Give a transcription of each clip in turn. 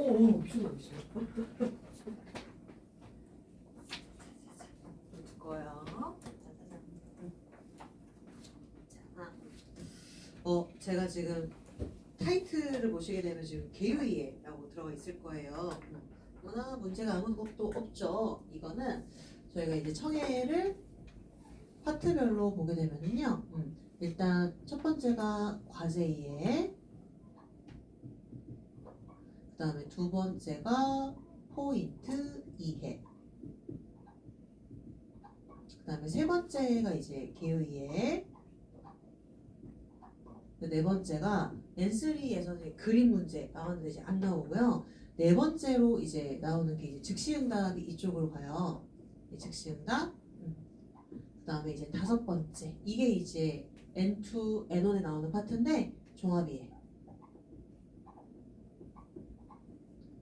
무슨 말이지? 거예요. 제가 지금 타이틀을 보시게 되면 지금 개요이해라고 들어가 있을 거예요. 뭐나 문제가 아무것도 없죠. 이거는 저희가 이제 청해를 파트별로 보게 되면은요. 일단 첫 번째가 과제 이해, 그 다음에 두 번째가 포인트 이해, 그 다음에 세 번째가 이제 개요이해, 네 번째가 N3에서는 그림 문제 나오는데 이제 안 나오고요. 네 번째로 이제 나오는 게 이제 즉시응답이 이쪽으로 가요. 즉시응답. 그다음에 이제 다섯 번째 이게 이제 N2, N1에 나오는 파트인데 종합이에요.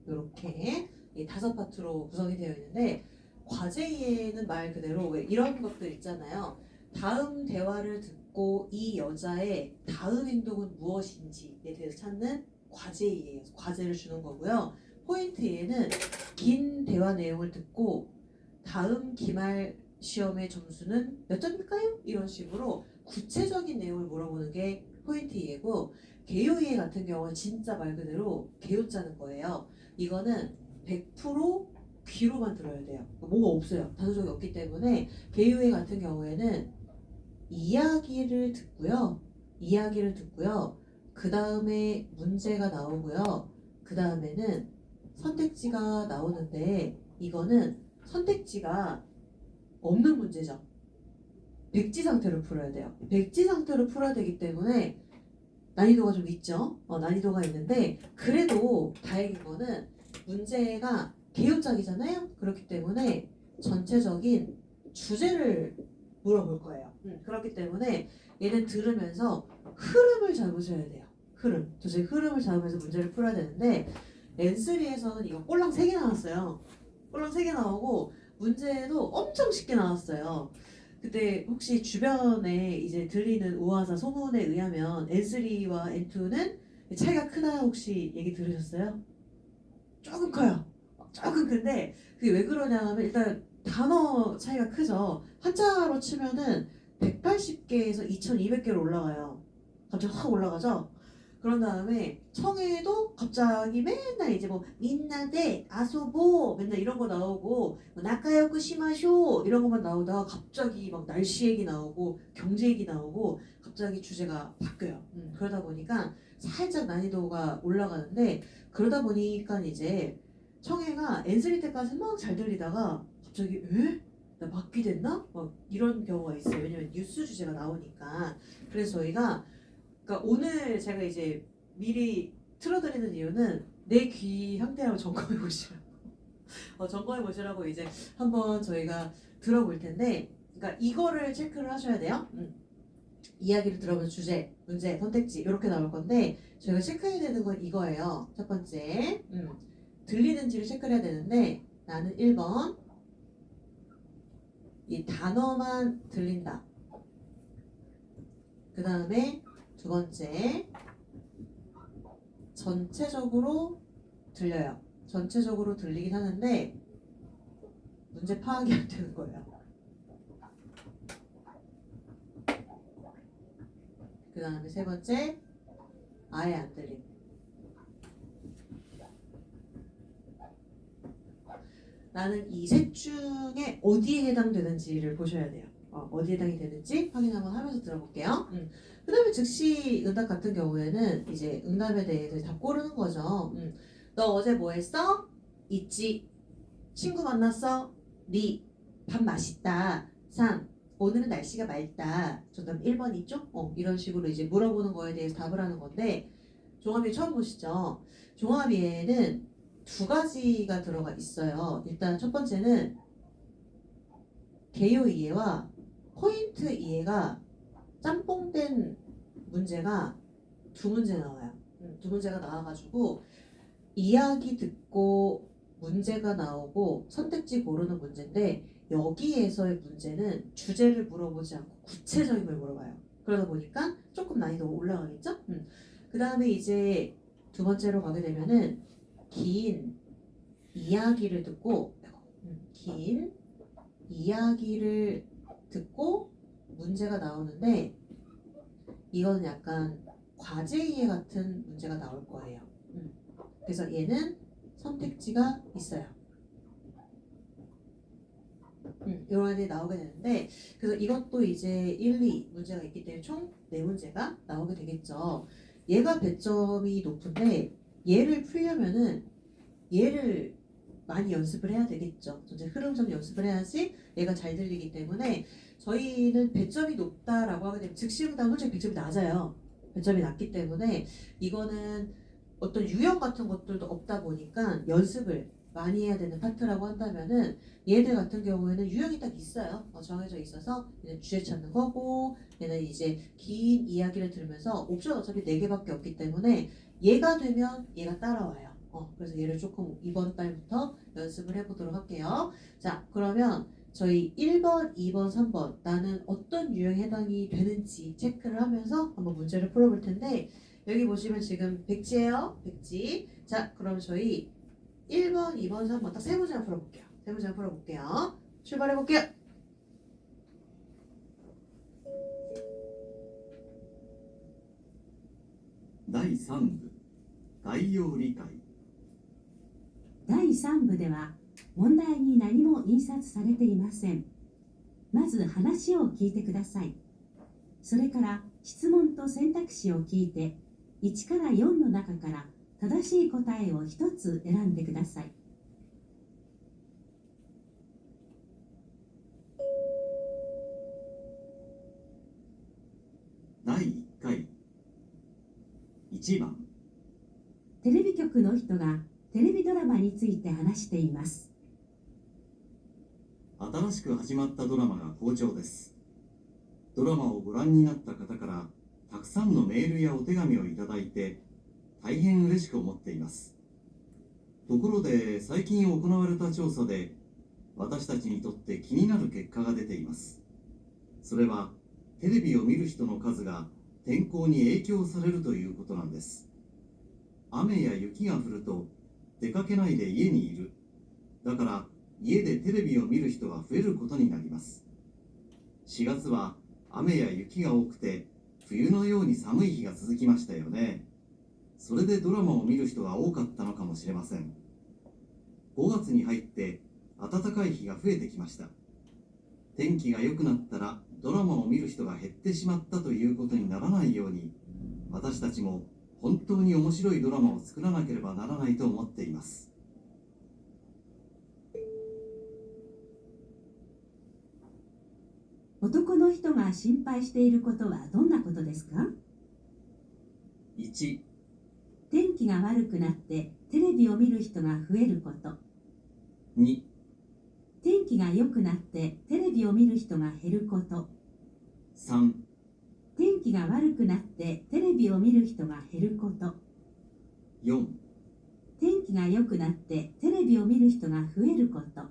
이렇게 이 다섯 파트로 구성이 되어 있는데 과제에는 말 그대로 왜 이런 것들 있잖아요. 다음 대화를 듣고 이 여자의 다음 행동은 무엇인지에 대해서 찾는 과제예요. 과제를 주는 거고요. 포인트 E는 긴 대화 내용을 듣고 다음 기말 시험의 점수는 몇 점일까요? 이런 식으로 구체적인 내용을 물어보는 게 포인트 E고, 개요 이해 같은 경우는 진짜 말 그대로 개요 짜는 거예요. 이거는 100% 귀로만 들어야 돼요. 뭐가 없어요. 단서적이 없기 때문에 개요 이해 같은 경우에는 이야기를 듣고요. 그 다음에 문제가 나오고요. 그 다음에는 선택지가 나오는데 이거는 선택지가 없는 문제죠. 백지 상태로 풀어야 돼요. 백지 상태로 풀어야 되기 때문에 난이도가 좀 있죠. 난이도가 있는데 그래도 다행인 거는 문제가 개요짝이잖아요. 그렇기 때문에 전체적인 주제를 물어볼 거예요. 그렇기 때문에 얘는 들으면서 흐름을 잡으셔야 돼요. 도저히 흐름을 잡으면서 문제를 풀어야 되는데 N3에서는 이거 꼴랑 3개 나왔어요. 꼴랑 3개 나오고 문제도 엄청 쉽게 나왔어요. 근데 혹시 주변에 이제 들리는 우화사 소문에 의하면 N3와 N2는 차이가 크다 혹시 얘기 들으셨어요? 조금 커요. 조금 큰데 그게 왜 그러냐면 일단 단어 차이가 크죠. 한자로 치면은 180개에서 2200개로 올라가요. 갑자기 확 올라가죠. 그런 다음에 청해도 갑자기 맨날 이제 뭐 민나데 아소보 맨날 이런 거 나오고 뭐 나카요쿠 시마쇼 이런 것만 나오다가 갑자기 막 날씨 얘기 나오고 경제 얘기 나오고 갑자기 주제가 바뀌어요. 그러다 보니까 살짝 난이도가 올라가는데 그러다 보니까 이제 청해가 N3 때까지 막 잘 들리다가 갑자기 에? 나 바뀌됐나? 막 이런 경우가 있어요. 왜냐면 뉴스 주제가 나오니까. 그래서 저희가 그러니까 오늘 제가 이제 미리 틀어드리는 이유는 내 귀 상태를 점검해 보시라고. 점검해 보시라고 이제 한번 저희가 들어볼 텐데, 그러니까 이거를 체크를 하셔야 돼요. 이야기를 들어보면 주제, 문제, 선택지 이렇게 나올 건데 저희가 체크해야 되는 건 이거예요. 첫 번째, 들리는지를 체크를 해야 되는데 나는 1번 이 단어만 들린다. 그 다음에 두 번째 전체적으로 들려요. 전체적으로 들리긴 하는데 문제 파악이 안 되는 거예요. 그 다음에 세 번째 아예 안 들림. 나는 이 셋 중에 어디에 해당되는지를 보셔야 돼요. 어디에 해당이 되는지 확인 한번 하면서 들어볼게요. 그 다음에 즉시 응답 같은 경우에는 이제 응답에 대해서 답 고르는 거죠. 너 어제 뭐 했어? 있지. 친구 만났어? 리. 밥 맛있다. 3. 오늘은 날씨가 맑다. 정답 1번 있죠? 이런 식으로 이제 물어보는 거에 대해서 답을 하는 건데 종합이 처음 보시죠? 종합이에는 두 가지가 들어가 있어요. 일단 첫 번째는 개요 이해와 포인트 이해가 짬뽕된 문제가 두 문제 나와요. 두 문제가 나와가지고 이야기 듣고 문제가 나오고 선택지 고르는 문제인데 여기에서의 문제는 주제를 물어보지 않고 구체적인 걸 물어봐요. 그러다 보니까 조금 난이도가 올라가겠죠? 그 다음에 이제 두 번째로 가게 되면은 긴 이야기를 듣고 긴 이야기를 듣고 문제가 나오는데 이거는 약간 과제 이해 같은 문제가 나올 거예요. 그래서 얘는 선택지가 있어요. 이런 애들이 나오게 되는데 그래서 이것도 이제 1, 2 문제가 있기 때문에 총 4문제가 나오게 되겠죠. 얘가 배점이 높은데 얘를 풀려면은 얘를 많이 연습을 해야 되겠죠. 전체 흐름점 연습을 해야지 얘가 잘 들리기 때문에 저희는 배점이 높다라고 하게 되면 즉시보다 솔직히 배점이 낮아요. 배점이 낮기 때문에 이거는 어떤 유형 같은 것들도 없다 보니까 연습을 많이 해야 되는 파트라고 한다면은 얘들 같은 경우에는 유형이 딱 있어요. 정해져 있어서 얘는 주제 찾는 거고 얘는 이제 긴 이야기를 들으면서 옵션 어차피 4개밖에 없기 때문에 얘가 되면 얘가 따라와요. 그래서 얘를 조금 이번 달부터 연습을 해보도록 할게요. 자, 그러면 저희 1번, 2번, 3번 나는 어떤 유형에 해당이 되는지 체크를 하면서 한번 문제를 풀어볼 텐데 여기 보시면 지금 백지예요. 백지. 자, 그럼 저희 1번, 2번, 3번 딱 3문제만 풀어볼게요. 3문제만 풀어볼게요. 출발해볼게요.第3部概要理解第3部では問題に何も印刷されていません。まず話を聞いてください。それから質問と選択肢を聞いて1から4の中から正しい答えを1つ選んでください。第1回1番テレビ局の人がテレビドラマについて話しています。新しく始まったドラマが好調です。ドラマをご覧になった方からたくさんのメールやお手紙をいただいて大変嬉しく思っています。ところで最近行われた調査で私たちにとって気になる結果が出ています。それはテレビを見る人の数が天候に影響されるということなんです。雨や雪が降ると出かけないで家にいる。だから家でテレビを見る人が増えることになります。4月は雨や雪が多くて冬のように寒い日が続きましたよね。それでドラマを見る人が多かったのかもしれません。5月に入って暖かい日が増えてきました。天気が良くなったらドラマを見る人が減ってしまったということにならないように私たちも本当に面白いドラマを作らなければならないと思っています。男の人が心配していることはどんなことですか？ 1、天気が悪くなってテレビを見る人が増えること。2、天気が良くなってテレビを見る人が減ること。3、天気が悪くなってテレビを見る人が減ること。4、天気が良くなってテレビを見る人が増えること。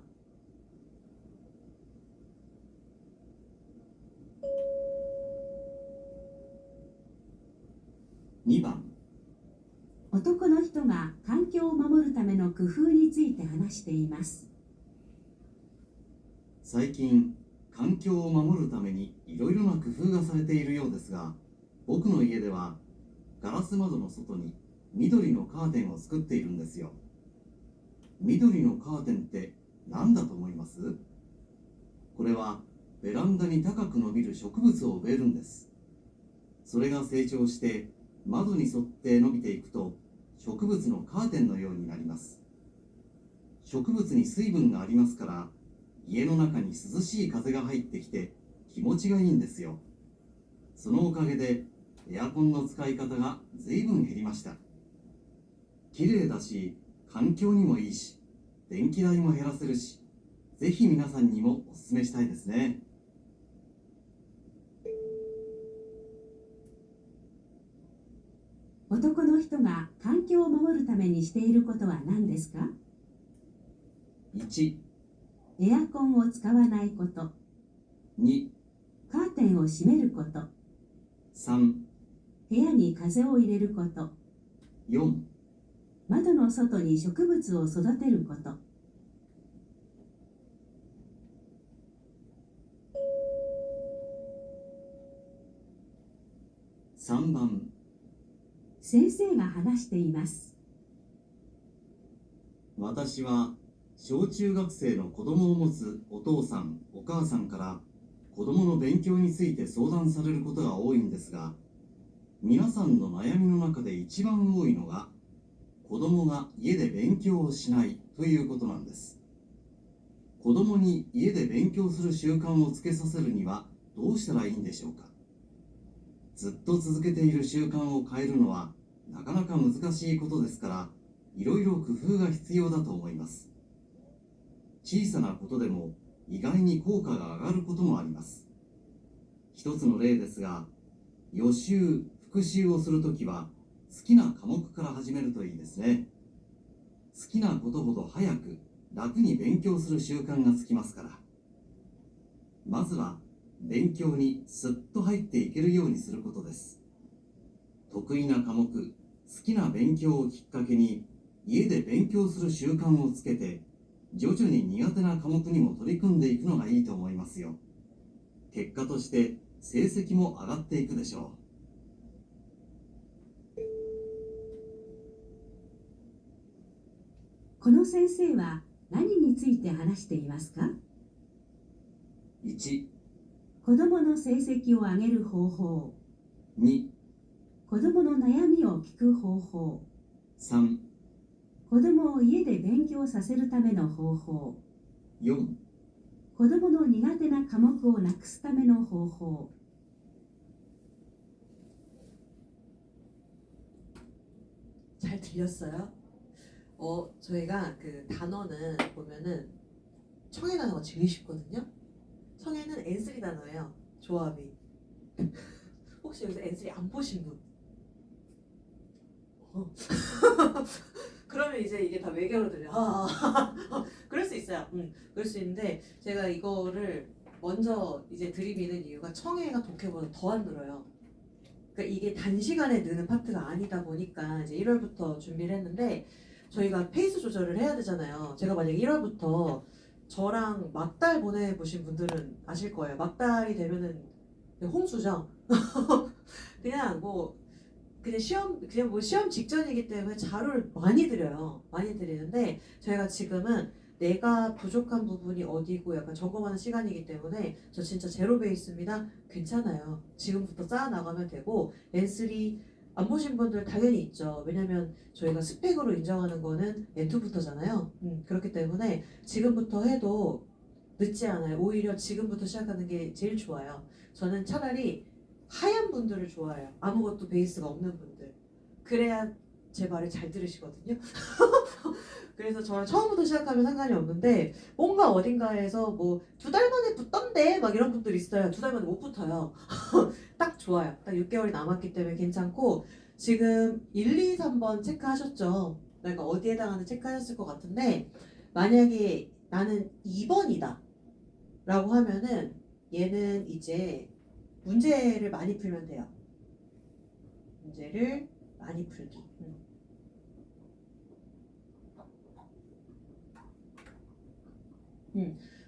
2番男の人が環境を守るための工夫について話しています。最近環境を守るためにいろいろな工夫がされているようですが、僕の家ではガラス窓の外に緑のカーテンを作っているんですよ。緑のカーテンって何だと思います？これはベランダに高く伸びる植物を植えるんです。それが成長して窓に沿って伸びていくと植物のカーテンのようになります。植物に水分がありますから家の中に涼しい風が入ってきて気持ちがいいんですよ。そのおかげでエアコンの使い方が随分減りました。綺麗だし環境にもいいし電気代も減らせるし、ぜひ皆さんにもおすすめしたいですね。男の人が環境を守るためにしていることは何ですか？ 1、エアコンを使わないこと。2、カーテンを閉めること。3、部屋に風を入れること。4、窓の外に植物を育てること。3番、先生が話しています。私は小中学生の子供を持つお父さんお母さんから子供の勉強について相談されることが多いんですが、皆さんの悩みの中で一番多いのが子供が家で勉強をしないということなんです。子供に家で勉強する習慣をつけさせるにはどうしたらいいんでしょうか。ずっと続けている習慣を変えるのはなかなか難しいことですから、いろいろ工夫が必要だと思います。小さなことでも意外に効果が上がることもあります。一つの例ですが、予習・復習をするときは好きな科目から始めるといいですね。好きなことほど早く楽に勉強する習慣がつきますから。まずは勉強にスッと入っていけるようにすることです。得意な科目、好きな勉強をきっかけに家で勉強する習慣をつけて、徐々に苦手な科目にも取り組んでいくのがいいと思いますよ。結果として成績も上がっていくでしょこの先生は何について話していますか？う。1、子供の成績を上げる方法。2、子供の悩みを聞く方法。3、子供を家で勉強させるための方法。4、子供の苦手な科目をなくすための方法。 잘 들렸어요? 저희가 그 단어는 보면은 청해 단어가 제일 쉽거든요. 청해는 N3 단어예요. 조합이. 혹시 여기서 N3 안 보신 분? 그러면 이제 이게 다 외계어로 들려. 그럴 수 있어요. 그럴 수 있는데 제가 이거를 먼저 이제 들이미는 이유가 청해가 독해보다 더 안 늘어요. 그러니까 이게 단시간에 느는 파트가 아니다 보니까 이제 1월부터 준비를 했는데 저희가 페이스 조절을 해야 되잖아요. 제가 만약에 1월부터 저랑 막달 보내보신 분들은 아실 거예요. 막달이 되면은 홍수죠. 그냥 시험 직전이기 때문에 자료를 많이 드려요. 많이 드리는데 저희가 지금은 내가 부족한 부분이 어디고 약간 점검하는 시간이기 때문에 저 진짜 제로 베이스입니다. 괜찮아요. 지금부터 쌓아 나가면 되고 N3 안 보신 분들 당연히 있죠. 왜냐면 저희가 스펙으로 인정하는 거는 N2부터잖아요. 그렇기 때문에 지금부터 해도 늦지 않아요. 오히려 지금부터 시작하는 게 제일 좋아요. 저는 차라리 하얀 분들을 좋아해요. 아무것도 베이스가 없는 분들. 그래야 제 말을 잘 들으시거든요. 그래서 저랑 처음부터 시작하면 상관이 없는데 뭔가 어딘가에서 뭐 2달 만에 붙던데 막 이런 분들 있어요. 2달 만에 못 붙어요. 딱 좋아요. 딱 6개월이 남았기 때문에 괜찮고 지금 1, 2, 3번 체크하셨죠? 그러니까 어디에 해당하는 체크하셨을 것 같은데 만약에 나는 2번이다 라고 하면은 얘는 이제 문제를 많이 풀면 돼요. 문제를 많이 풀기.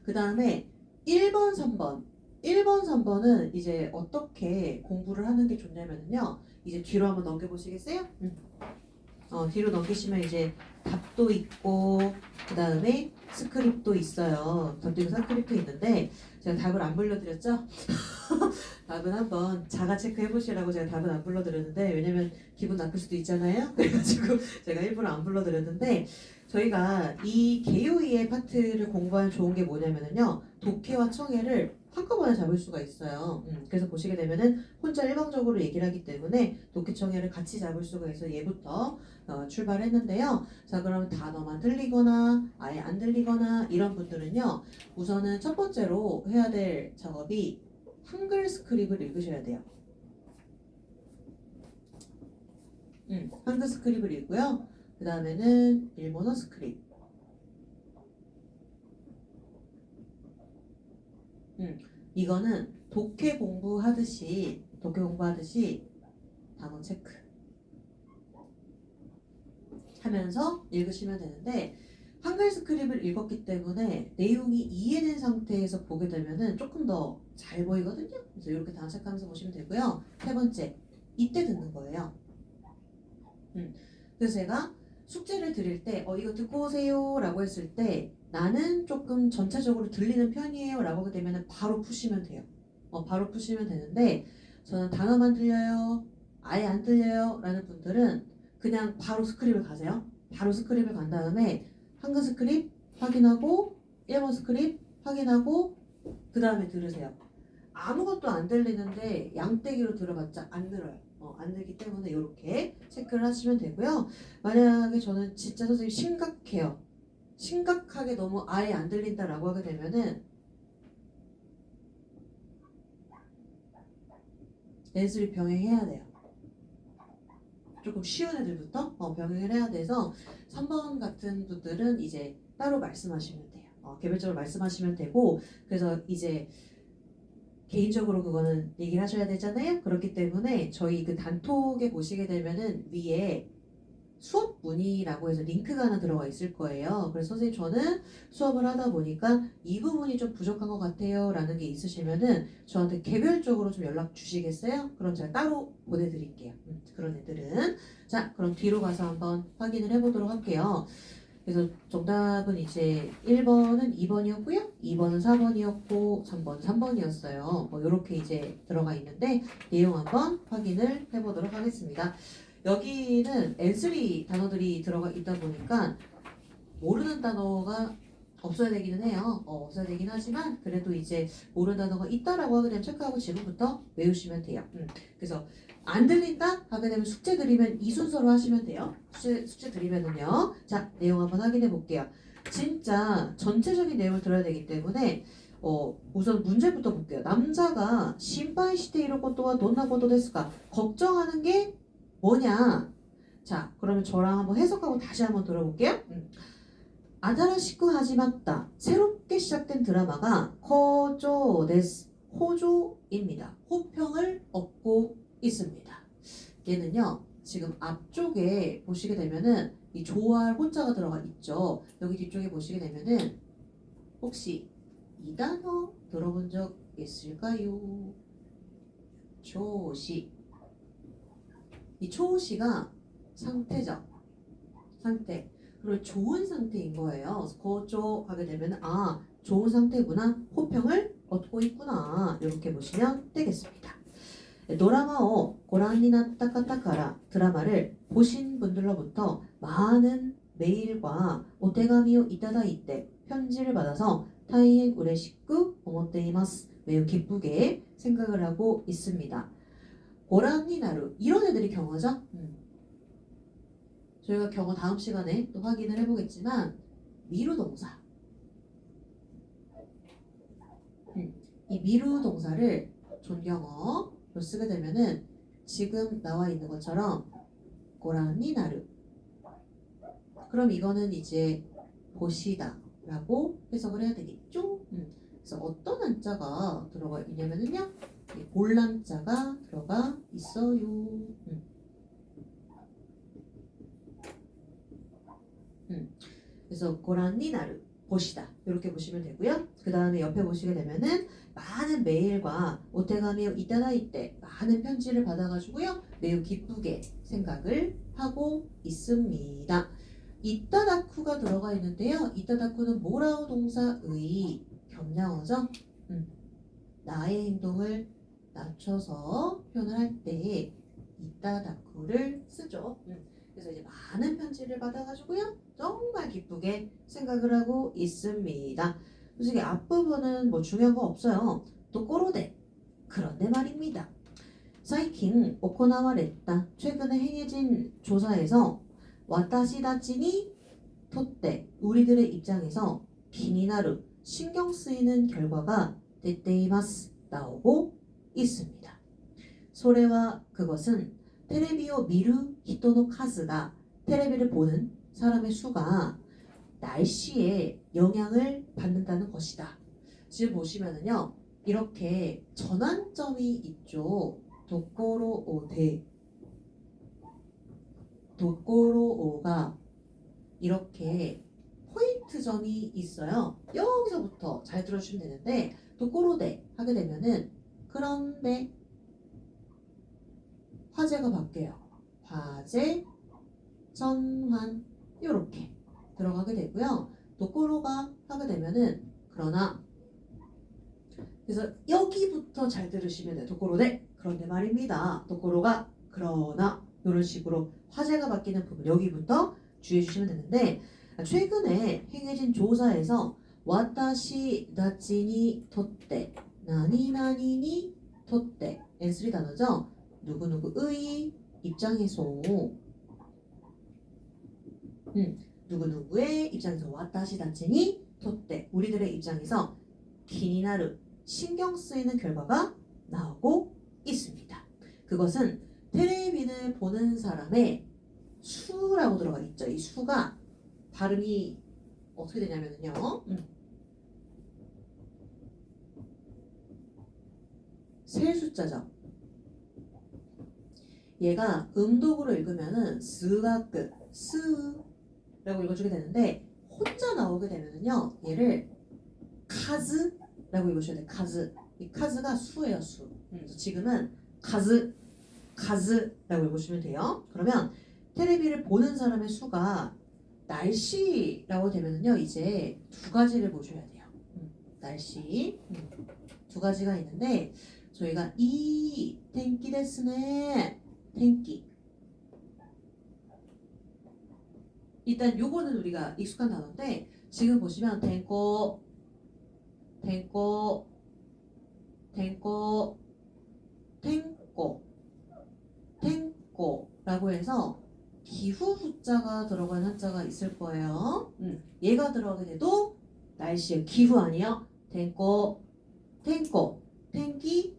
그 다음에 1번, 3번. 1번, 3번은 이제 어떻게 공부를 하는 게 좋냐면요. 이제 뒤로 한번 넘겨보시겠어요? 뒤로 넘기시면 이제 답도 있고 그 다음에 스크립도 있어요. 답도 있고 스크립도 있는데 제가 답을 안 불러드렸죠? 답은 한번 자가 체크해 보시라고 제가 답은 안 불러드렸는데 왜냐면 기분 나쁠 수도 있잖아요. 그래가지고 제가 일부러 안 불러드렸는데 저희가 이 개요이의 파트를 공부하면 좋은 게 뭐냐면요. 독해와 청해를 한꺼번에 잡을 수가 있어요. 그래서 보시게 되면은 혼자 일방적으로 얘기를 하기 때문에 독해 청해를 같이 잡을 수가 있어서 얘부터 출발했는데요. 자, 그럼 단어만 들리거나 아예 안 들리거나 이런 분들은요. 우선은 첫 번째로 해야 될 작업이 한글 스크립을 읽으셔야 돼요. 한글 스크립을 읽고요. 그 다음에는 일본어 스크립. 이거는 독해 공부하듯이 단어 체크 하면서 읽으시면 되는데 한글 스크립을 읽었기 때문에 내용이 이해된 상태에서 보게 되면은 조금 더 잘 보이거든요. 그래서 이렇게 단색하면서 보시면 되고요. 세 번째, 이때 듣는 거예요. 그래서 제가 숙제를 드릴 때 이거 듣고 오세요 라고 했을 때 나는 조금 전체적으로 들리는 편이에요 라고 하게 되면 바로 푸시면 돼요. 바로 푸시면 되는데 저는 단어만 들려요 아예 안 들려요 라는 분들은 그냥 바로 스크립을 가세요. 바로 스크립을 간 다음에 한글 스크립 확인하고 일본 스크립 확인하고 그 다음에 들으세요. 아무것도 안 들리는데 양떼기로 들어봤자 안 들어요. 안 들기 때문에 이렇게 체크를 하시면 되고요. 만약에 저는 진짜 선생님 심각해요. 심각하게 너무 아예 안 들린다라고 하게 되면은 렌스를 병행해야 돼요. 조금 쉬운 애들부터 병행을 해야 돼서 3번 같은 분들은 이제 따로 말씀하시면 돼요. 개별적으로 말씀하시면 되고 그래서 이제 개인적으로 그거는 얘기를 하셔야 되잖아요. 그렇기 때문에 저희 그 단톡에 보시게 되면은 위에 수업 문의라고 해서 링크가 하나 들어가 있을 거예요. 그래서 선생님 저는 수업을 하다 보니까 이 부분이 좀 부족한 것 같아요 라는 게 있으시면은 저한테 개별적으로 좀 연락 주시겠어요? 그럼 제가 따로 보내드릴게요. 그런 애들은. 자, 그럼 뒤로 가서 한번 확인을 해보도록 할게요. 그래서 정답은 이제 1번은 2번이었고요. 2번은 4번이었고 3번은 3번이었어요. 이렇게 이제 들어가 있는데 내용 한번 확인을 해보도록 하겠습니다. 여기는 N3 단어들이 들어가 있다 보니까 모르는 단어가 없어야 되기는 해요. 없어야 되긴 하지만 그래도 이제 모르는 단어가 있다라고 하게 되면 체크하고 지금부터 외우시면 돼요. 그래서 안 들린다 하게 되면 숙제 드리면 이 순서로 하시면 돼요. 숙제 드리면은요. 자, 내용 한번 확인해 볼게요. 진짜 전체적인 내용을 들어야 되기 때문에 우선 문제부터 볼게요. 남자가 신바이 시테 이럴 것도와 돈나고도 됐을까? 걱정하는 게 뭐냐? 자, 그러면 저랑 한번 해석하고 다시 한번 들어볼게요. 아다라시쿠 하지마tta 새롭게 시작된 드라마가 호조 데스 호조입니다. 호평을 얻고 있습니다. 얘는요 지금 앞쪽에 보시게 되면은 이 조할 호자가 들어가 있죠. 여기 뒤쪽에 보시게 되면은 혹시 이 단어 들어본 적 있을까요? 조시. 이 초시가 상태죠. 상태. 그리고 좋은 상태인 거예요. 고조 하게 되면 좋은 상태구나. 호평을 얻고 있구나. 이렇게 보시면 되겠습니다. 드라마を ご覧になった方から드라마를 보신 분들로부터 많은 메일과 お手紙をいただいて 편지를 받아서 大変嬉しく思っています. 매우 기쁘게 생각을 하고 있습니다. ご覧になる 이런 애들이 경어죠. 저희가 경어 다음 시간에 또 확인을 해보겠지만 미루 동사 이 미루 동사를 존경어로 쓰게 되면은 지금 나와 있는 것처럼 고란니 나르 그럼 이거는 이제 보시다 라고 해석을 해야 되겠죠. 그래서 어떤 한자가 들어가 있냐면은요 볼란자가 들어가 있어요. 그래서 고란니 나르 보시다 이렇게 보시면 되고요. 그 다음에 옆에 보시게 되면은 많은 메일과 오테가미をいただいて 많은 편지를 받아가지고요 매우 기쁘게 생각을 하고 있습니다. 이따다쿠가 들어가 있는데요. 이따다쿠는 모라오 동사의 겸양어죠. 나의 행동을 낮춰서 표현을 할 때 이따다쿠를 쓰죠. 그래서 이제 많은 편지를 받아가지고요 정말 기쁘게 생각을 하고 있습니다. 솔직히 앞부분은 뭐 중요한 거 없어요. 또 꼬로데 그런데 말입니다. 最近行われた 최근에 행해진 조사에서 私たちにとって 우리들의 입장에서 気になる 신경 쓰이는 결과가 出ています 나오고 있습니다. それは 그것은 テレビを見る人の数が 테레비를 보는 사람의 수가 날씨에 영향을 받는다는 것이다. 지금 보시면은요 이렇게 전환점이 있죠. 도코로오데 도코로오가 이렇게 포인트점이 있어요. 여기서부터 잘 들어주시면 되는데 도코로데 하게 되면은 그런데 화제가 바뀌어요. 화제, 전환 이렇게 들어가게 되고요. 도코로가 하게 되면은 그러나 그래서 여기부터 잘 들으시면 돼요. 도코로데 그런데 말입니다. 도코로가 그러나 이런 식으로 화제가 바뀌는 부분 여기부터 주의해 주시면 되는데 최근에 행해진 조사에서 와타시 다치니 토떼 나니나니니 토떼 N3 단어죠. 누구누구의 입장에서 누구누구의 입장에서 와타시 다치니 토떼 우리들의 입장에서 기니나르 신경 쓰이는 결과가 나오고 있습니다. 그것은 텔레비를 보는 사람의 수라고 들어가 있죠. 이 수가 발음이 어떻게 되냐면요. 세 숫자죠. 얘가 음독으로 읽으면은 스가크 스라고 읽어주게 되는데 혼자 나오게 되면은요. 얘를 카즈라고 읽으셔야 돼요. 카즈. 이 카즈가 수예요. 수. 그래서 지금은 카즈라고 읽으시면 돼요. 그러면 텔레비를 보는 사람의 수가 날씨라고 되면은요. 이제 두 가지를 보셔야 돼요. 날씨 두 가지가 있는데 저희가 이 텐키 데스네 텐키 일단 요거는 우리가 익숙한 단어인데 지금 보시면 텐코 탱꼬라고 해서 기후 후자가 들어간 한자가 있을 거예요. 얘가 들어가게 돼도 날씨의 기후 아니에요. 탱꼬, 텐기,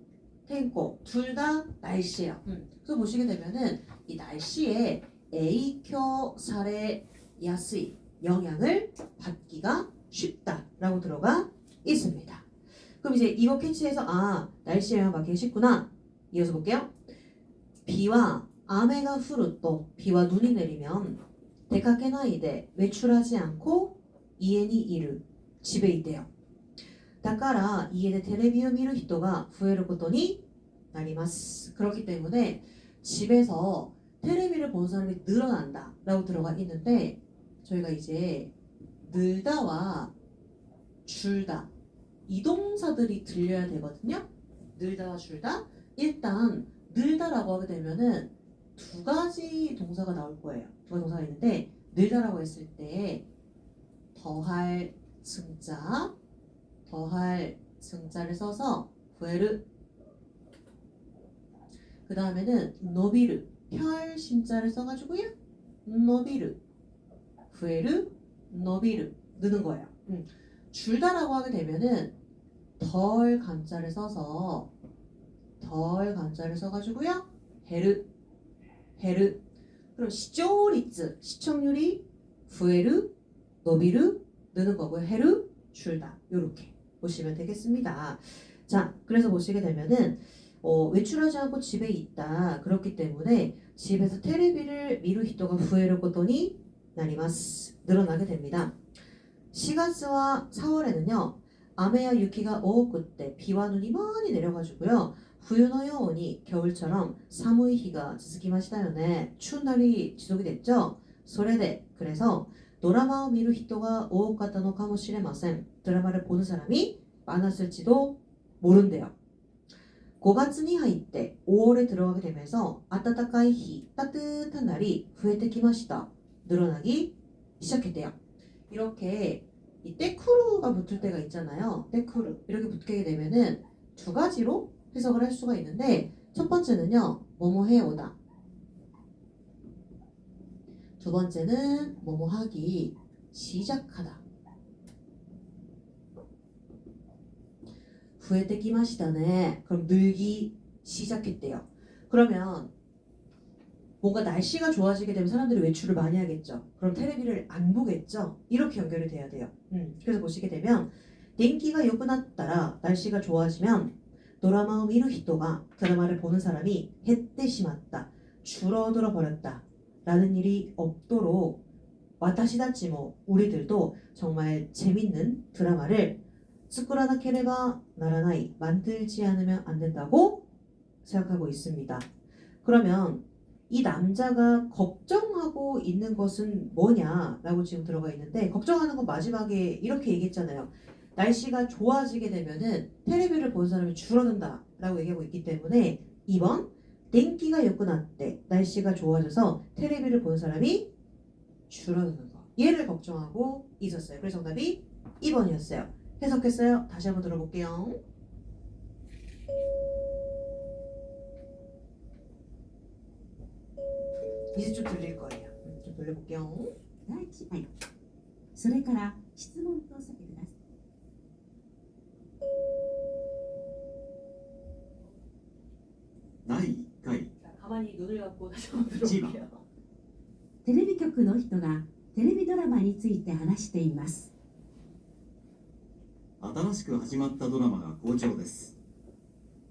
탱꼬 둘 다 날씨예요. 그래서 보시게 되면은 이 날씨에 에이쿄 사레 야스이 영향을 받기가 쉽다라고 들어가 있습니다. 그럼 이제 이거 캐치해서 날씨에 영향 받기 쉽구나. 이어서 볼게요. 비와 아메가 후르또 비와 눈이 내리면 데카케나이데 외출하지 않고 이에니 이르 집에 있대요. だから家でテレビを見る人が増えることになります. 그렇기 때문에 집에서 텔레비를 보는 사람이 늘어난다 라고 들어가 있는데 저희가 이제 늘다와 줄다 이 동사들이 들려야 되거든요. 늘다와 줄다. 일단 늘다라고 하게 되면은 두 가지 동사가 나올 거예요. 두 가지 동사가 있는데 늘다라고 했을 때 더할 승자를 써서 구에르 그 다음에는 노비르 펼 심자를 써가지고요. 노비르 구에르 노비르 느는 거예요. 줄다라고 하게 되면은 덜 간자를 써가지고요. 헤르 그럼 시청률이 구에르 노비르 느는 거고요. 헤르 줄다 요렇게 보시면 되겠습니다. 자, 그래서 보시게 되면은 외출하지 않고 집에 있다. 그렇기 때문에 집에서 테레비를 미루 히토가 후에를 고토니 나리마스 늘어나게 됩니다. 4月와 4월에는요. 아메야 유키가 오고때 비와 눈이 많이 내려가지고요. 冬のように 겨울처럼 寒い日が続きましたよね. 추운 날이 지속이 됐죠. それで 그래서 드라마를 미루 히토가多かったのかもしれません. 드라마를 보는 사람이 많았을지도 모른대요. 5月に入って 5월에 들어가게 되면서 暖かい日 따뜻한 날이 増えてきました. 늘어나기 시작했대요. 이렇게 이 때쿠르가 붙을 때가 있잖아요. 때쿠르 이렇게 붙게 되면은 두 가지로 해석을 할 수가 있는데 첫 번째는요. 뭐뭐해 오다. 두 번째는 뭐뭐하기 시작하다. 増えてきましたね. 그럼 늘기 시작했대요. 그러면 뭔가 날씨가 좋아지게 되면 사람들이 외출을 많이 하겠죠. 그럼 텔레비를 안 보겠죠. 이렇게 연결이 돼야 돼요. 그래서 보시게 되면電気가良くなったら 날씨가 좋아지면 드라마를 미루 히토가 드라마를 보는 사람이 減ってしまった 줄어들어 버렸다 라는 일이 없도록 와타시다치 뭐 우리들도 정말 재밌는 드라마를 作らなければならない 만들지 않으면 안 된다고 생각하고 있습니다. 그러면 이 남자가 걱정하고 있는 것은 뭐냐라고 지금 들어가 있는데 걱정하는 건 마지막에 이렇게 얘기했잖아요. 날씨가 좋아지게 되면은 테레비를 본 사람이 줄어든다라고 얘기하고 있기 때문에 2번 땡기가 요구났대 날씨가 좋아져서 테레비를 본 사람이 줄어드는 거 얘를 걱정하고 있었어요. 그래서 정답이 2번이었어요. 해석했어요? 다시 한번 들어볼게요. 이제 좀 들릴 거예요. 좀 돌려볼게요. 第一はい。それから質問とさせてください。第1回 자, 가만히 눈을 감고 다시 한번 들어볼게요. テレビ局の人がテレビドラマについて話しています。新しく始まったドラマが好調です。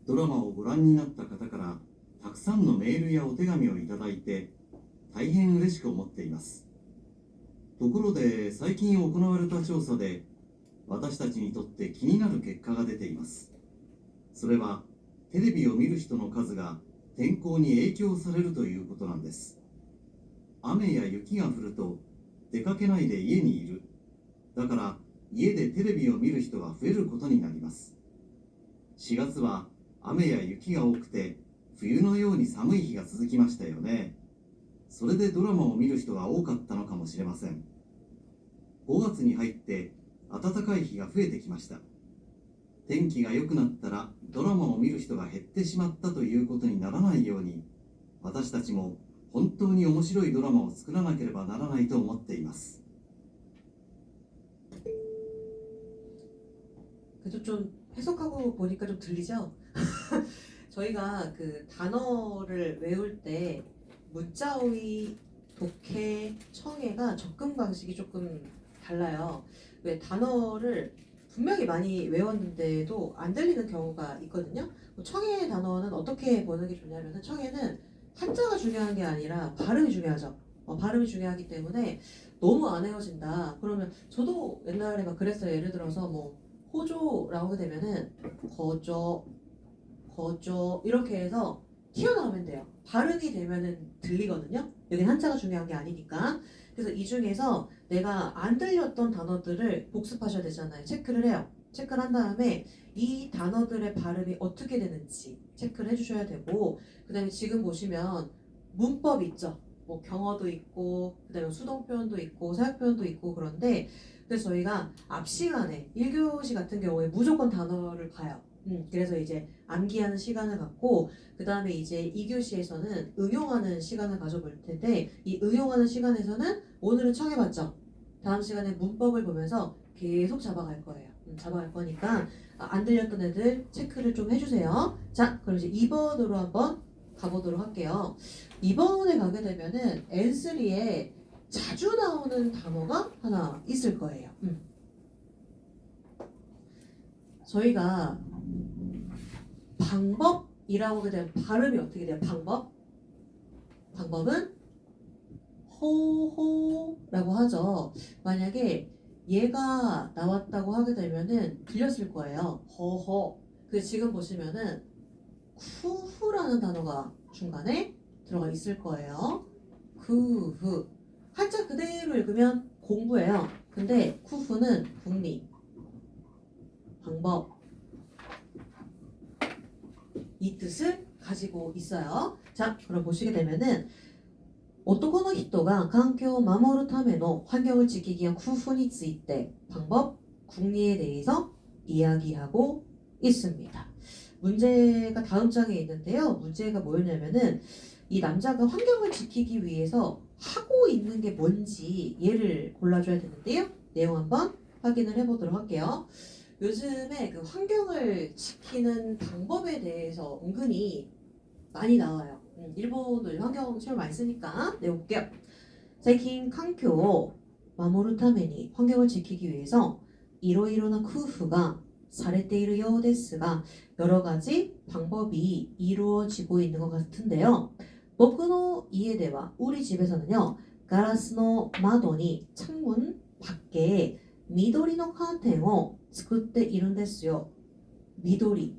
ドラマをご覧になった方からたくさんのメールやお手紙をいただいて大変嬉しく思っています。ところで最近行われた調査で私たちにとって気になる結果が出ています。それはテレビを見る人の数が天候に影響されるということなんです。雨や雪が降ると出かけないで家にいる。だから家でテレビを見る人が増えることになります。4月は雨や雪が多くて冬のように寒い日が続きましたよね。それでドラマを見る人が多かったのかもしれません。5月に入って暖かい日が増えてきました。天気が良くなったらドラマを見る人が減ってしまったということにならないように私たちも本当に面白いドラマを作らなければならないと思っています。 그래도 좀 해석하고 보니까 좀 들리죠? 저희가 그 단어를 외울 때 문자어휘, 독해, 청해가 접근 방식이 조금 달라요. 왜 단어를 분명히 많이 외웠는데도 안 들리는 경우가 있거든요. 청해 단어는 어떻게 보는 게 좋냐면은 청해는 한자가 중요한 게 아니라 발음이 중요하죠. 발음이 중요하기 때문에 너무 안 외워진다. 그러면 저도 옛날에 막 그랬어요. 예를 들어서 뭐 호조라고 하게 되면은 거저 이렇게 해서 튀어나오면 돼요. 발음이 되면은 들리거든요. 여긴 한자가 중요한 게 아니니까. 그래서 이 중에서 내가 안 들렸던 단어들을 복습하셔야 되잖아요. 체크를 해요. 체크를 한 다음에 이 단어들의 발음이 어떻게 되는지 체크를 해주셔야 되고 그 다음에 지금 보시면 문법 있죠. 뭐 경어도 있고 그 다음에 수동표현도 있고 사역표현도 있고 그런데 그래서 저희가 앞 시간에 1교시 같은 경우에 무조건 단어를 봐요. 그래서 이제 암기하는 시간을 갖고 그 다음에 이제 2교시에서는 응용하는 시간을 가져볼 텐데 이 응용하는 시간에서는 오늘은 청해봤죠. 다음 시간에 문법을 보면서 계속 잡아갈 거예요. 잡아갈 거니까 안 들렸던 애들 체크를 좀 해주세요. 자, 그럼 이제 2번으로 한번 가보도록 할게요. 2번에 가게 되면은 N3에 자주 나오는 단어가 하나 있을 거예요. 저희가 방법이라고 하게 되면 발음이 어떻게 돼요? 방법은 호호라고 하죠. 만약에 얘가 나왔다고 하게 되면은 들렸을 거예요. 허허. 그 지금 보시면은 쿠후라는 단어가 중간에 들어가 있을 거예요. 쿠후. 한자 그대로 읽으면 공부예요. 근데 쿠후는 국리, 방법 이 뜻을 가지고 있어요. 자, 그럼 보시게 되면은 男の人が環境を守るための환경을 지키기 위한 쿠후에 ついて 방법, 국리에 대해서 이야기하고 있습니다. 문제가 다음 장에 있는데요. 문제가 뭐였냐면은 이 남자가 환경을 지키기 위해서 하고 있는 게 뭔지 얘를 골라줘야 되는데요. 내용 한번 확인을 해보도록 할게요. 요즘에 그 환경을 지키는 방법에 대해서 은근히 많이 나와요. 일본도 환경 책을 많이 쓰니까 내용 볼게요. 最近環境を守るために 환경을 지키기 위해서 いろいろな工夫がされているようですが 여러 가지 방법이 이루어지고 있는 것 같은데요. 僕の家では 우리 집에서는요. ガラスの窓に창문 밖에緑のカーテンを作っているんですよ。緑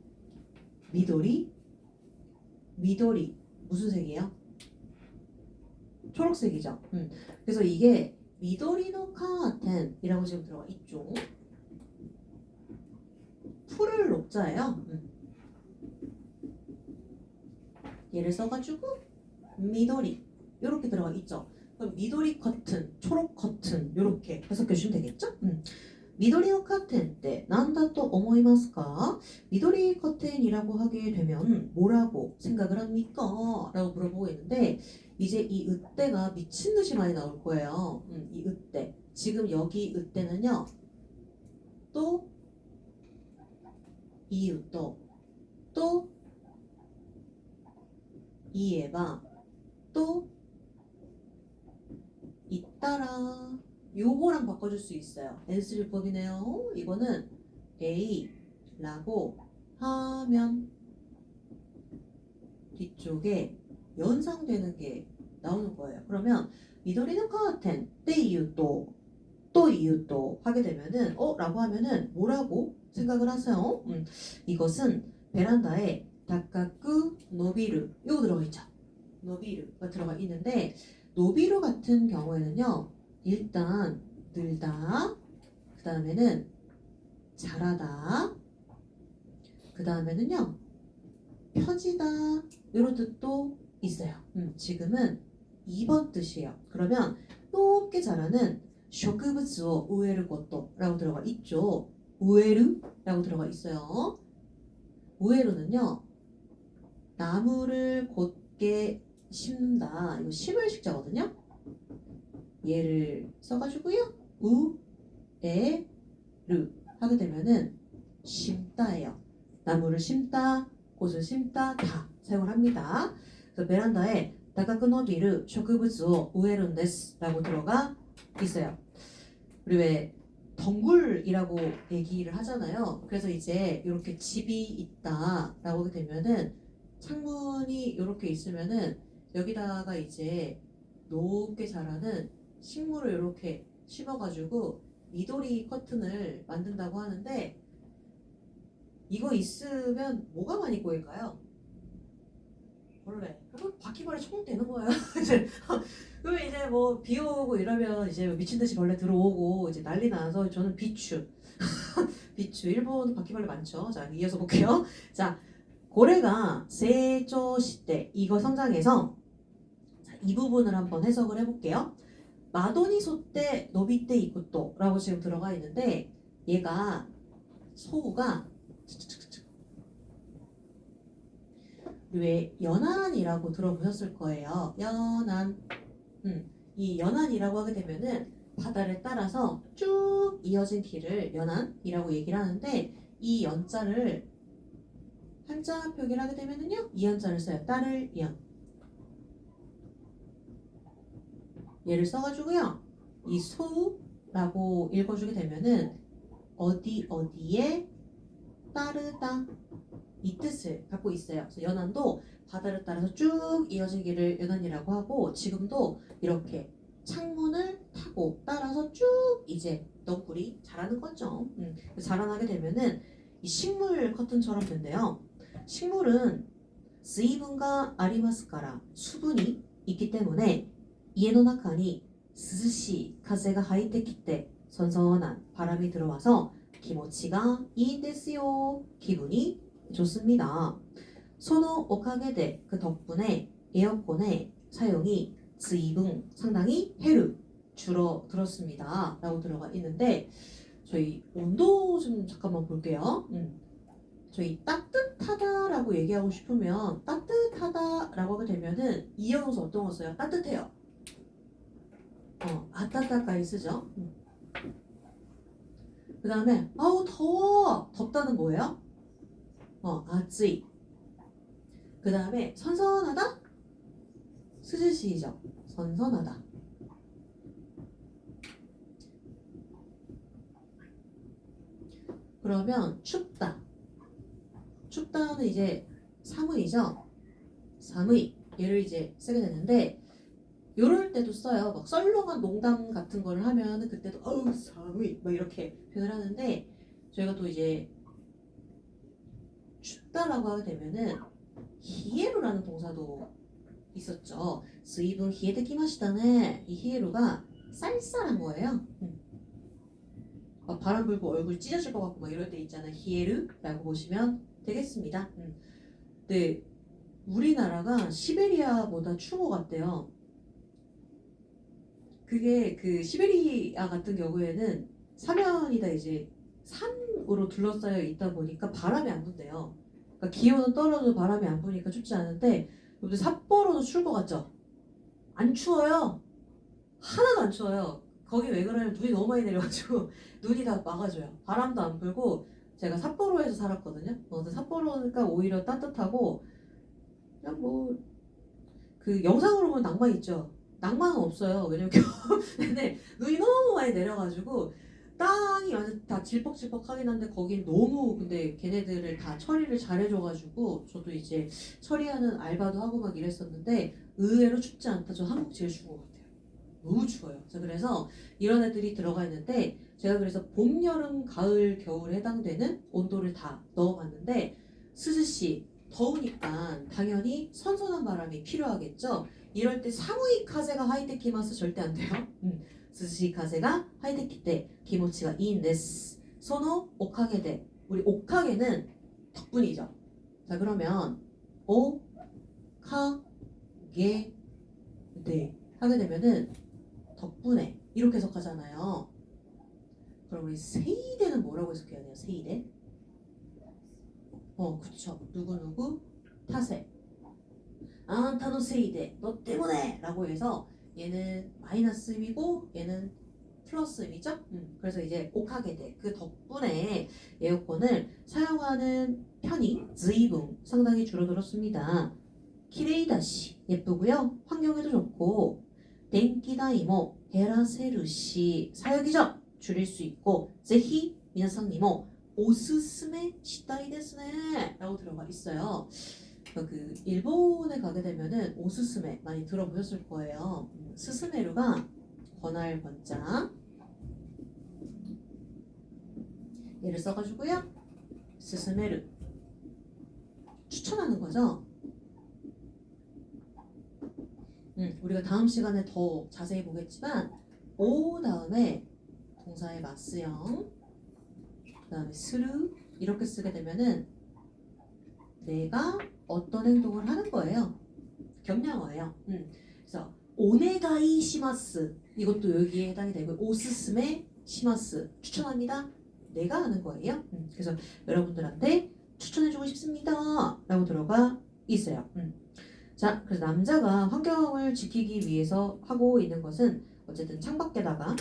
무슨 색이에요? 초록색이죠. 그래서 이게 미도리노 카텐이라고 지금 들어가 있죠. 풀을 녹자예요. 얘를 써가지고 미도리 이렇게 들어가 있죠. 그럼 미도리 커튼, 초록 커튼 이렇게 해석해 주시면 되겠죠? 미도리노 카텐 때 난다또 오모이마스까? 미도리 커튼이라고 하게 되면 뭐라고 생각을 합니까? 라고 물어보고 있는데 이제 이 으때가 미친 듯이 많이 나올 거예요. 이 으때. 지금 여기 으때는요. 또 이유또 또 이에바 또 잇따라 요거랑 바꿔줄 수 있어요. N쓰리법이네요. 이거는 A라고 하면 뒤쪽에 연상되는 게 나오는 거예요. 그러면 미도리노 카텐 때 이유또 또 이유또 하게 되면은 라고 하면은 뭐라고 생각을 하세요? 이것은 베란다에 다카쿠 노비르 요거 들어가 있죠. 노비르가 들어가 있는데 노비르 같은 경우에는요. 일단 늘다 그 다음에는 자라다 그 다음에는요 펴지다 이런 뜻도 있어요. 지금은 2번 뜻이에요. 그러면 높게 자라는 쇼크부츠오 우에르 것도라고 들어가 있죠. 우에르라고 들어가 있어요. 우에르는요 나무를 곧게 심는다. 이거 심을 식자거든요. 얘를 써가지고요. 우에르 하게 되면은 심다예요. 나무를 심다, 꽃을 심다 다 사용을 합니다. 그래서 베란다에 다카쿠 노비르 쇼크부츠오 우에룬데스라고 들어가 있어요. 우리 왜 덩굴이라고 얘기를 하잖아요. 그래서 이제 이렇게 집이 있다라고 하게 되면은 창문이 이렇게 있으면은 여기다가 이제 높게 자라는 식물을 이렇게 심어가지고 미도리 커튼을 만든다고 하는데 이거 있으면 뭐가 많이 꼬일까요? 원래 그거 바퀴벌레 총 되는 거예요. 이제 그러면 이제 뭐 비 오고 이러면 이제 미친 듯이 벌레 들어오고 이제 난리 나서 저는 비추 일본 바퀴벌레 많죠. 자 이어서 볼게요. 자 고래가 세조시대 이거 성장해서 자, 이 부분을 한번 해석을 해볼게요. 마도니 소떼 노비떼 이쿠토라고 지금 들어가 있는데 얘가 소우가 왜 연안이라고 들어보셨을 거예요. 연안. 이 연안이라고 하게 되면은 바다를 따라서 쭉 이어진 길을 연안이라고 얘기를 하는데 이 연자를 한자 표기를 하게 되면은요 이 연자를 써요. 따를 연. 얘를 써가지고요 이 소라고 읽어주게 되면은 어디에 따르다 이 뜻을 갖고 있어요. 그래서 연안도 바다를 따라서 쭉 이어진 길을 연안이라고 하고 지금도 이렇게 창문을 타고 따라서 쭉 이제 너구리 자라는 거죠. 자라나게 되면은 이 식물 커튼처럼 된대요. 식물은 수분가 아리마스카라 수분이 있기 때문에 이에노 나카니 스시風が 入ってきて 선선한 바람이 들어와서 기모치가 이인데스요 기분이 좋습니다. 소노 오카게데 그 덕분에 에어컨의 사용이 즈이붕 상당히 해르 줄어들었습니다. 라고 들어가 있는데 저희 온도 좀 잠깐만 볼게요. 저희 따뜻하다라고 얘기하고 싶으면 따뜻하다라고 하게 되면은 이형용사 어떤 거 써요? 따뜻해요. 아따따까이 쓰죠. 그 다음에 아우 더워 덥다는 뭐예요? 아쯔이. 그 다음에 선선하다 스즈시죠. 선선하다. 그러면 춥다는 이제 사무이죠. 사무이 얘를 이제 쓰게 되는데 요럴 때도 써요. 막 썰렁한 농담 같은 거를 하면 그때도 어우 사무이 막 이렇게 표현을 하는데 저희가 또 이제 춥다라고 하게 되면은 히에루라는 동사도 있었죠. 수입은 히에테키마시다네. 이 히에루가 쌀쌀한 거예요. 막 바람 불고 얼굴 찢어질 것 같고 막 이럴 때 있잖아요. 히에르라고 보시면 되겠습니다. 네, 우리나라가 시베리아보다 추운 것 같대요. 그게 그 시베리아 같은 경우에는 사면이다 이제 산으로 둘러싸여 있다 보니까 바람이 안 분대요. 그러니까 기온은 떨어져도 바람이 안 부니까 춥지 않은데 여러분들 삿포로도 추울 것 같죠? 안 추워요. 하나도 안 추워요. 거기 왜 그러냐면 눈이 너무 많이 내려가지고 눈이 다 막아줘요. 바람도 안 불고 제가 삿포로에서 살았거든요. 근데 삿포로니까 오히려 따뜻하고 그냥 뭐 그 영상으로 보면 낭만 있죠. 낭만은 없어요. 왜냐면 근데 눈이 너무 많이 내려가지고 땅이 완전 다 질퍽질퍽하긴 한데 거긴 너무 근데 걔네들을 다 처리를 잘해줘가지고 저도 이제 처리하는 알바도 하고 막 이랬었는데 의외로 춥지 않다. 저 한국 제일 추운 것 같아요. 너무 추워요. 그래서 이런 애들이 들어가 있는데 제가 그래서 봄, 여름, 가을, 겨울에 해당되는 온도를 다 넣어봤는데 스즈시 더우니까 당연히 선선한 바람이 필요하겠죠. 이럴 때 사무이 카제가 하이테키마스 절대 안 돼요. 스시 카제가 하이테키 때 기모치가 이인데스. 소노 오카게데. 우리 오카게는 덕분이죠. 자 그러면 오카게 네 하게 되면은 덕분에 이렇게 해석하잖아요. 그럼 우리 세이데는 뭐라고 해석해야 돼요? 세이데? 그쵸. 누구누구 탓에 아나타노 세이데 너 때문에 라고 해서 얘는 마이너스 의미고 얘는 플러스 의미죠. 그래서 이제 오카게데 그 덕분에 에어컨을 사용하는 편이 즈이분 상당히 줄어들었습니다. 키레이다시 예쁘고요. 환경에도 좋고 덴키다이모 헤라세르시 사용이죠. 줄일 수 있고 제히 미나상니모 오스스메 시다이 데스네 라고 들어가 있어요. 그 일본에 가게 되면은 오스스메 많이 들어보셨을 거예요. 스스메루가 권할 권자 얘를 써가지고요. 스스메루 추천하는 거죠. 우리가 다음 시간에 더 자세히 보겠지만 오 다음에 동사의 마스형 그 다음에 스루 이렇게 쓰게 되면은 내가 어떤 행동을 하는 거예요. 격량어예요. 그래서 오네가이 시마스 이것도 여기에 해당이 되고 오스스메 시마스 추천합니다. 내가 하는 거예요. 그래서 여러분들한테 추천해주고 싶습니다. 라고 들어가 있어요. 자, 그래서 남자가 환경을 지키기 위해서 하고 있는 것은 어쨌든 창밖에다가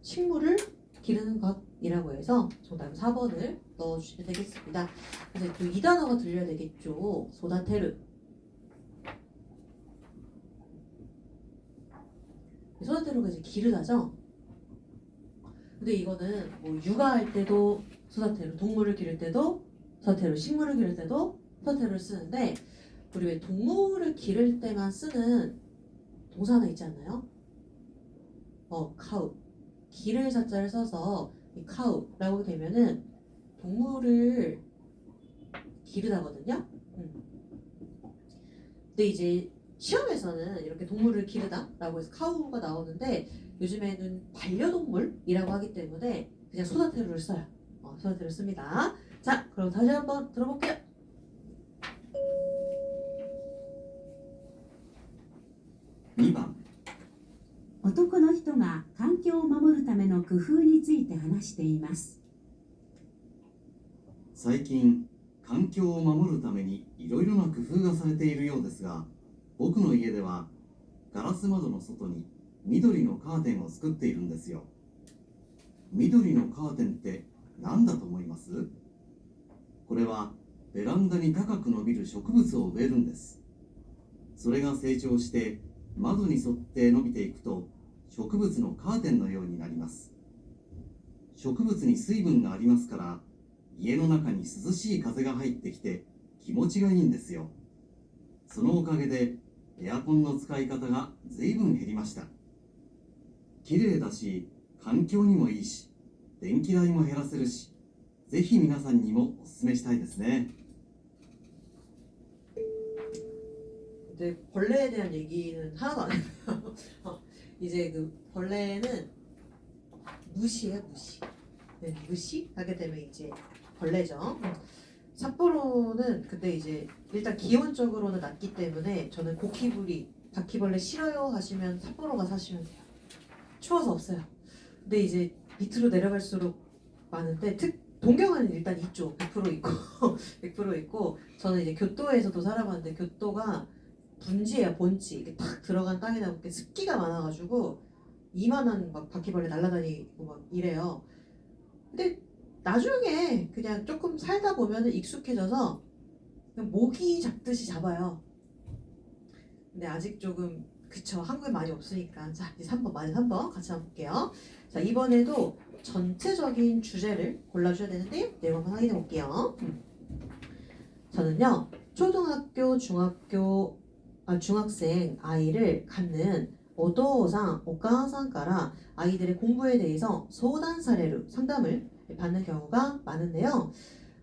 식물을 기르는 것이라고 해서 정답 4번을 넣어주시면 되겠습니다. 그래서 또 이 단어가 들려야 되겠죠. 소다테르. 소다테르가 이제 기르다죠. 근데 이거는 뭐 육아할 때도 소다테르, 동물을 기를 때도 소다테르, 식물을 기를 때도 소다테르를 쓰는데 우리 왜 동물을 기를 때만 쓰는 동사 하나 있지 않나요? 카우. 기를 사자를 써서 이 카우라고 되면은 동물을 기르다거든요. 근데 이제 시험에서는 이렇게 동물을 기르다라고 해서 카우가 나오는데 요즘에는 반려동물이라고 하기 때문에 그냥 소다테루를 써요. 소다테루 씁니다. 자, 그럼 다시 한번 들어볼게요. 2番男の人が環境を守るための工夫について話しています。最近環境を守るためにいろいろな工夫がされているようですが、僕の家ではガラス窓の外に緑のカーテンを作っているんですよ。緑のカーテンって何だと思います？これはベランダに高く伸びる植物を植えるんです。それが成長して窓に沿って伸びていくと植物のカーテンのようになります。植物に水分がありますから家の中に涼しい風が入ってきて気持ちがいいんですよ。そのおかげでエアコンの使い方が随分減りました。綺麗だし、環境にもいいし、電気代も減らせるし、ぜひ皆さんにもお勧めしたいですね。 근데 벌레에 대한 얘기는 하나도 안 했고요. 이제 그 벌레는 무시해 무시. 네, 무시하게 되면 이제 벌레죠. 삿포로는 근데 이제 일단 기온적으로는 낮기 때문에 저는 고키부리, 바퀴벌레 싫어요 하시면 삿포로가 사시면 돼요. 추워서 없어요. 근데 이제 밑으로 내려갈수록 많은데 동경은 일단 있죠. 100% 있고 100% 있고 저는 이제 교토에서도 살아봤는데 교토가 분지예요. 본지 이렇게 탁 들어간 땅에다 이렇게 습기가 많아가지고 이만한 막 바퀴벌레 날아다니고 막 이래요. 근데 나중에 그냥 조금 살다 보면은 익숙해져서 그냥 모기 잡듯이 잡아요. 근데 아직 조금 그쵸, 한국에 많이 없으니까. 자, 이제 3번 맞은 3번 같이 한번 볼게요. 자, 이번에도 전체적인 주제를 골라줘야 되는데요. 내용 한번 확인해 볼게요. 저는요 초등학교 중학생 아이를 갖는 오도상 오가상가라 아이들의 공부에 대해서 소단 사례로 상담을 받는 경우가 많은데요.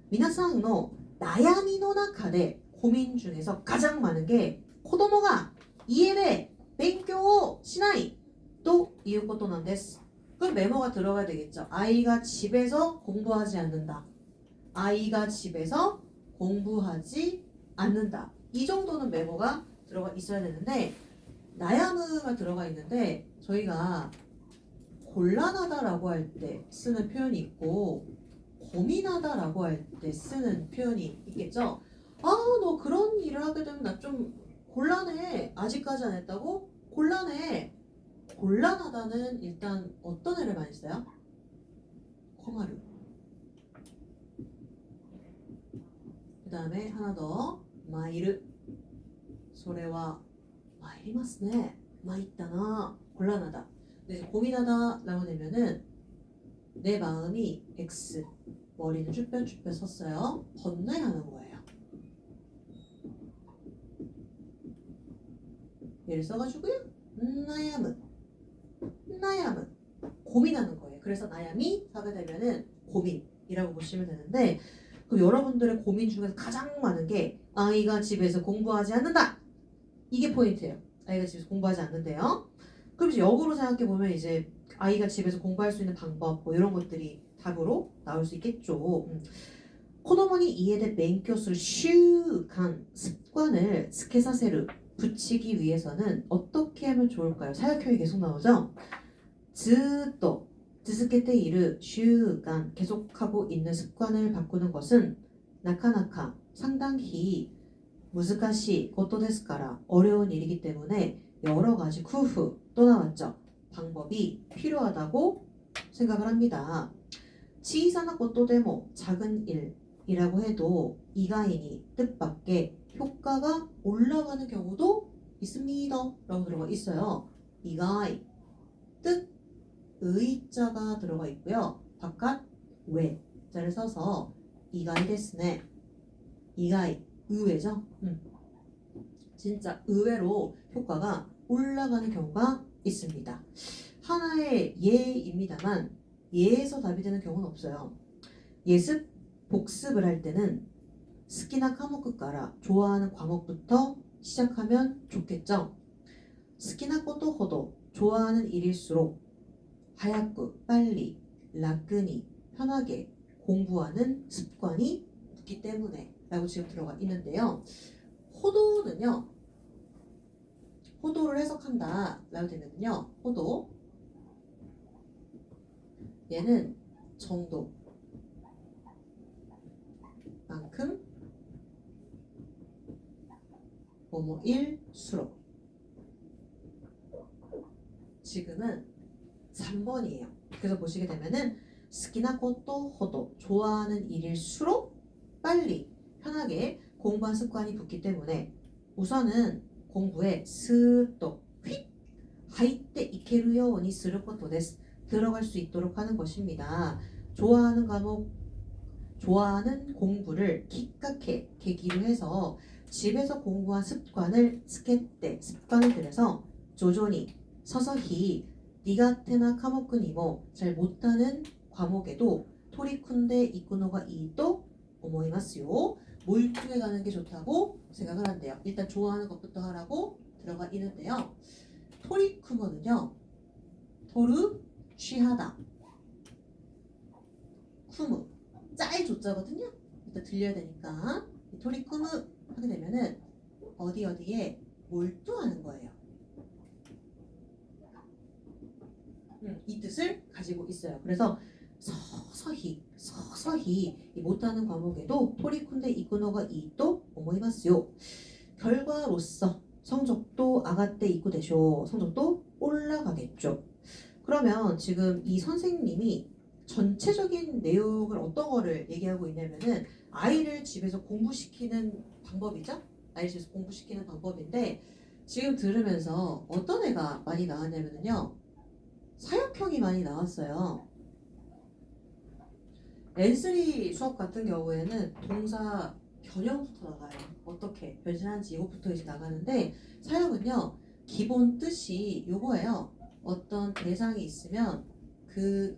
미나상의 나야미の 中で 고민 중에서 가장 많은 게 코도모가 이에데 벤교 시나이 또いうことなんです. 그럼 메모가 들어가야 되겠죠. 아이가 집에서 공부하지 않는다. 아이가 집에서 공부하지 않는다. 이 정도는 메모가 들어가 있어야 되는데 나야무가 들어가 있는데 저희가 곤란하다라고 할 때 쓰는 표현이 있고 고민하다라고 할 때 쓰는 표현이 있겠죠. 아, 너 그런 일을 하게 되면 나 좀 곤란해. 아직까지 안 했다고? 곤란해. 곤란하다는 일단 어떤 애를 많이 써요? 코마루. 그 다음에 하나 더 마이르. 소래와 마이리마스네. 마있다나. 곤란하다. 근데 이제 고민하다라고 되면은 내 마음이 X, 머리는 쭈뼛쭈뼛 섰어요. 번뇌하는 거예요. 얘를 써가지고요. 나야무 고민하는 거예요. 그래서 나야미 하게 되면은 고민이라고 보시면 되는데 그럼 여러분들의 고민 중에서 가장 많은 게 아이가 집에서 공부하지 않는다. 이게 포인트예요. 아이가 집에서 공부하지 않는데요. 그럼 이제 역으로 생각해 보면 이제 아이가 집에서 공부할 수 있는 방법 뭐 이런 것들이 답으로 나올 수 있겠죠. 코도모니 이에대 맹교수를 슈간 습관을 스케사세르 붙이기 위해서는 어떻게 하면 좋을까요? 사역형이 계속 나오죠. 즈또 드스케테 이르 슈간 계속하고 있는 습관을 바꾸는 것은 나카나카 상당히 무즈카시 고토 데스카라 어려운 일이기 때문에 여러 가지 쿠후 또 나왔죠. 방법이 필요하다고 생각을 합니다. 치이사나 고토데모 작은 일이라고 해도 이가인이 뜻밖의 효과가 올라가는 경우도 있습니다. 라고 들어가 있어요. 이가이 뜻 의자가 들어가 있고요. 바깥 외자를 써서 이가이 데스네. 이가이 의외죠. 진짜 의외로 효과가 올라가는 경우가 있습니다. 하나의 예입니다만 예에서 답이 되는 경우는 없어요. 예습, 복습을 할 때는 스키나 과목から 좋아하는 과목부터 시작하면 좋겠죠. 스키나 것도 호도 좋아하는 일일수록 하얗고 빨리, 라끈히, 편하게 공부하는 습관이 붙기 때문에 라고 지금 들어가 있는데요. 호도는요. 호도를 해석한다 라고 되면요. 호도 얘는 정도 만큼 뭐뭐일수록 지금은 3번이에요. 그래서 보시게 되면은 스키나 것도 호도 좋아하는 일일수록 빨리 편하게 공부한 습관이 붙기 때문에 우선은 공부에 스또 휙 하이때 이케루요니 스를 것도 데스 들어갈 수 있도록 하는 것입니다. 좋아하는 과목 좋아하는 공부를 기깎해 계기로 해서 집에서 공부한 습관을 스케때 습관을 들여서 조조니 서서히 니가테나科目にも잘 못하는 과목에도 토리쿤데 이쿠노가 이또 오모이마스요. 몰두해 가는 게 좋다고 생각을 한대요. 일단 좋아하는 것부터 하라고 들어가 있는데요. 토리쿠모는요. 토르 취하다. 쿠무 짤 조자거든요. 일단 들려야 되니까 이 토리쿠무 하게 되면은 어디에 몰두하는 거예요. 이 뜻을 가지고 있어요. 그래서 서서히 이 못하는 과목에도 토리쿤데 이쿠노가 이또 오모이마스요. 결과로서 성적도 아가떼 이쿠 되쇼. 성적도 올라가겠죠. 그러면 지금 이 선생님이 전체적인 내용을 어떤 거를 얘기하고 있냐면은 아이를 집에서 공부시키는 방법이죠. 아이를 집에서 공부시키는 방법인데 지금 들으면서 어떤 애가 많이 나왔냐면요. 사역형이 많이 나왔어요. N3 수업 같은 경우에는 동사 변형부터 나가요. 어떻게 변신하는지 이것부터 이제 나가는데 사역은요. 기본 뜻이 요거예요. 어떤 대상이 있으면 그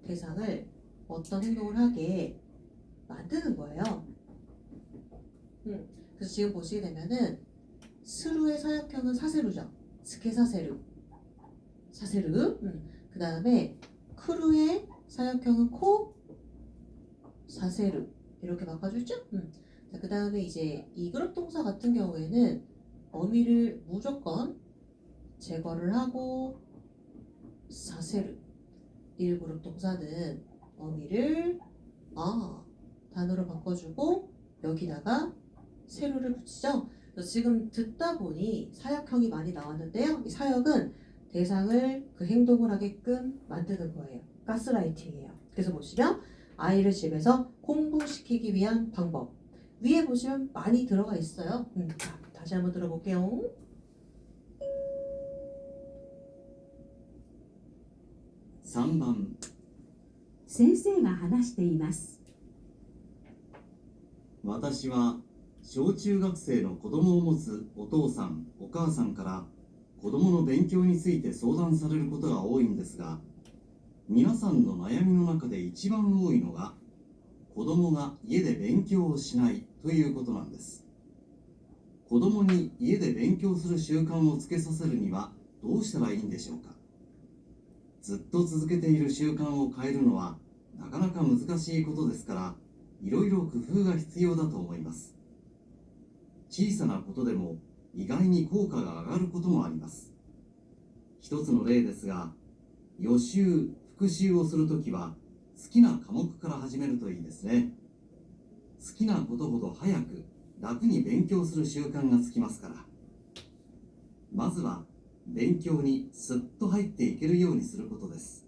대상을 어떤 행동을 하게 만드는 거예요. 그래서 지금 보시게 되면은 스루의 사역형은 사세루죠. 스케사세루. 사세루. 그 다음에 크루의 사역형은 코 사세루. 이렇게 바꿔주죠. 자, 그 다음에 이제 이 그룹 동사 같은 경우에는 어미를 무조건 제거를 하고 사세루. 1그룹 동사는 어미를 단어로 바꿔주고 여기다가 세루를 붙이죠. 그래서 지금 듣다 보니 사역형이 많이 나왔는데요. 이 사역은 대상을 그 행동을 하게끔 만드는 거예요. 가스라이팅이에요. 그래서 보시면 아이를 집에서 공부시키기 위한 방법 위에 보시면 많이 들어가 있어요. 자, 다시 한번 들어볼게요. 3番先生が話しています。私は小中学生の子供を持つお父さんお母さんから子供の勉強について相談されることが多いんですが、皆さんの悩みの中で一番多いのが子供が家で勉強をしないということなんです。子供に家で勉強する習慣をつけさせるにはどうしたらいいんでしょうか。ずっと続けている習慣を変えるのはなかなか難しいことですから、いろいろ工夫が必要だと思います。小さなことでも意外に効果が上がることもあります。一つの例ですが、予習・復習をするときは好きな科目から始めるといいですね。好きなことほど早く楽に勉強する習慣がつきますから。まずは勉強にスッと入っていけるようにすることです。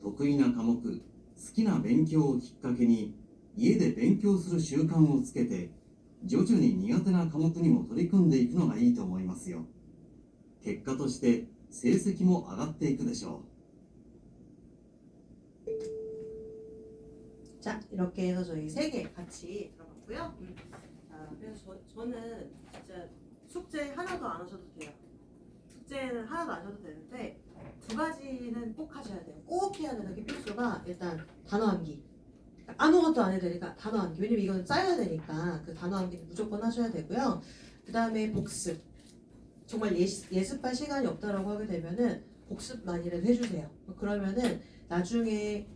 得意な科目、好きな勉強をきっかけに家で勉強する習慣をつけて、徐々に苦手な科目にも取り組んでいくのがいいと思いますよ。結果として成績も上がっていくでしょう。 자, 이렇게 해서 저희 3개 같이 들어봤고요. 자, 그래서 저는 진짜 숙제 하나도 안 하셔도 돼요. 숙제는 하나도 안 하셔도 되는데 두 가지는 꼭 하셔야 돼요. 꼭 해야 되는 게 필수가 일단 단어 암기. 아무것도 안 해도 되니까 단어 암기. 왜냐면 이건 짜야 되니까 그 단어 암기는 무조건 하셔야 되고요. 그 다음에 복습. 정말 예습할 시간이 없다라고 하게 되면은 복습만이라도 해주세요. 그러면은 나중에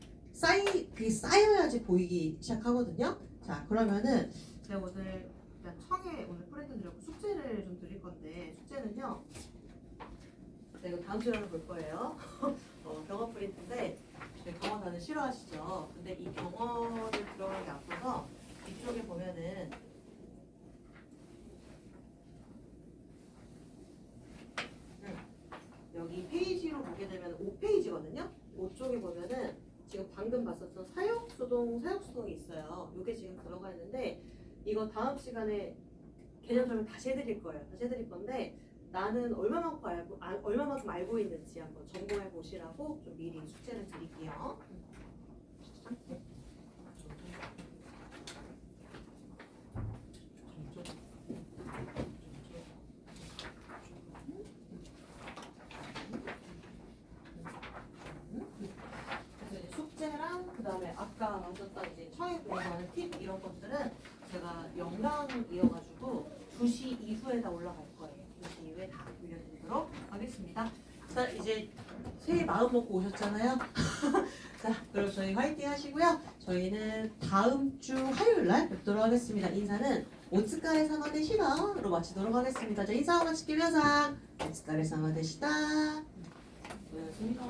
그게 쌓여야지 보이기 시작하거든요. 자, 그러면은 제가 오늘 일단 청에 오늘 프렌트 드렸고 숙제를 좀 드릴 건데 숙제는요. 네, 이거 다음 시간에 볼 거예요. 경어 프린트인데 경어 단어 싫어하시죠? 근데 이 경어를 들어가기 앞서서 이쪽에 보면은 여기 페이지로 보게 되면 5페이지거든요. 5쪽에 보면은 지금 방금 봤었던 사역수동이 있어요. 이게 지금 들어가 있는데 이거 다음 시간에 개념 설명 다시 해드릴 거예요. 다시 해드릴 건데 나는 얼마만큼 알고 있는지 한번 점검해 보시라고 좀 미리 숙제를 드릴게요. 이런 것들은 제가 영광이어가지고 2시 이후에 다 올라갈 거예요. 2시 이후에 다 올려드리도록 하겠습니다. 자, 이제 새해 마음 먹고 오셨잖아요. 자, 그럼 저희 화이팅 하시고요. 저희는 다음 주 화요일 날 뵙도록 하겠습니다. 인사는 오츠카레 사마 데시다로 마치도록 하겠습니다. 자, 인사 마치기 위해서 오츠카레 사마 데시다. 수고하셨습니다.